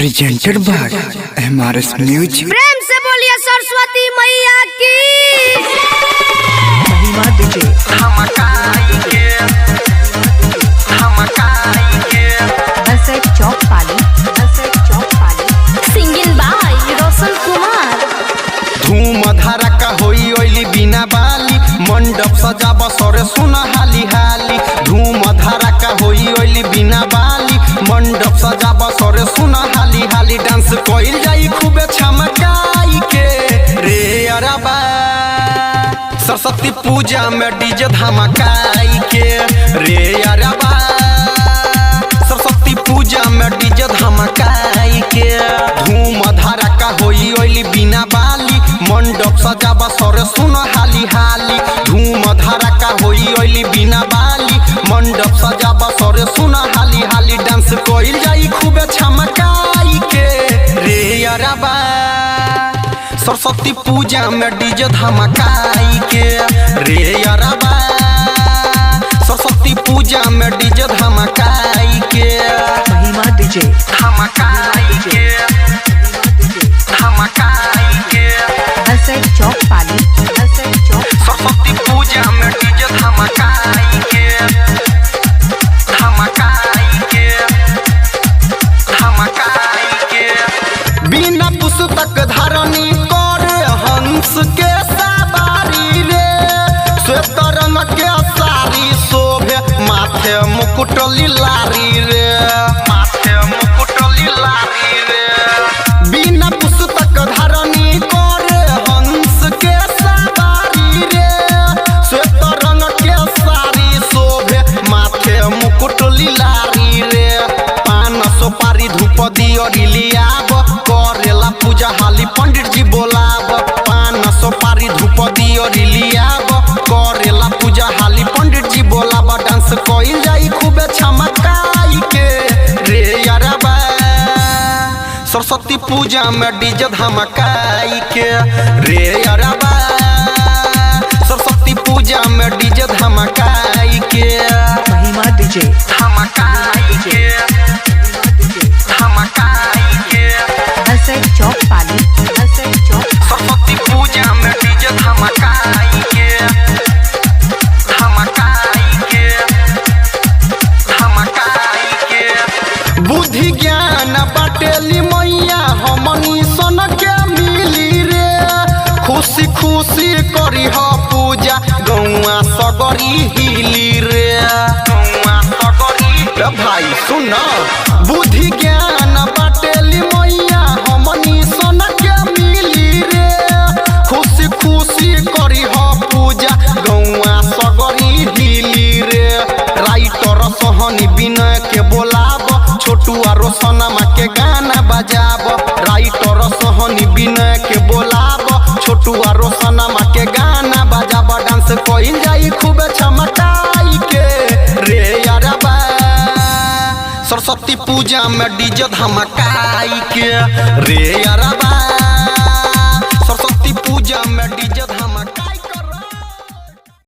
Presented by MRS music. प्रेम से बोलिए सरस्वती मैया की। महिमा डीजे बसेट चौक पाली सिंगिंग बाय रोशन कुमार। धूम धड़का होई ओइली बिना बाली मंडप सजाब सरे सुन हाली हाली। धूम धड़का होई ओइली बिना बाली मंडप सजाब सरे सुन हाली हाली। डांस कइल जाई खूबे छमकाई के रे अरबा। सरस्वती पूजा में डीजे धमकाई के रे अरबा। सरस्वती पूजा में डीजे धमकाई के। धूम धड़का होई ओइली बिना बाली मंडप सजाब सरे सुन हाली हाली। धूम धड़का होई ओइली बिना बाली मंडप सजाब सरे सुन हाली हाली। डांस कइल जाई खूबे छमकाई के रे अरबा। सरस्वती पूजा में डीजे धमकाई के रे अरबा। सरस्वती पूजा में डीजे धमकाई के। महिमा डीजे धमकाई के धमकाई के। बसेट चौक पाली सरस्वती पूजा में डीजे धमकाई के धमकाई के धमकाई के। बिना पुस्तक धारणी कर हंस के सवारी रे। श्वेत रंग के साड़ी शोभे माथे मुकुट लारी रे। माथे मुकुट लारी रे। बिना पुस्तक धारणी कर हंस के सवारी रे। श्वेत रंग के साड़ी शोभे माथे मुकुट लारी रे। पान सुपारी धूप दियोरी लियाब करेला पूजा हाली पंडित जी बोलाब। पान सुपारी धूप दियोरी लियाब करेला पूजा हाली पंडित जी बोलाब। डांस कइल जाई खूबे छमकाई के रे अरबा। सरस्वती पूजा में डीजे धमकाई के रे अरबा। सरस्वती पूजा में डीजे धमकाई के। महिमा डीजे धमकाई के धमकाई के। बसेट चौक पाली सरस्वती पूजा में डीजे धमकाई के धमकाई के धमकाई के। बुद्धि ज्ञान बाटेली मैया हमनी सन के मिली रे। खुशी खुशी करी ह पूजा गौआ सगरी हिली रे। गौआ सगरी रे भाई सुन। बुद्धि ज्ञान बाटेली मैया हमनी सन के मिली रे। खुशी खुशी करी ह पूजा गौआ सगरी हिली रे। राइटर सोहनी विनय के बोलाब छोटू आ रोशनमा के गाना बजाब। राइटर सोहनी विनय के बोलाब छोटू आ रोशनमा के गाना बजाब। डांस कइल जाई खूबे छमकाई के रे अरबा। सरस्वती पूजा में डीजे धमकाई के रे अरबा। सरस्वती पूजा में डीजे धमकाई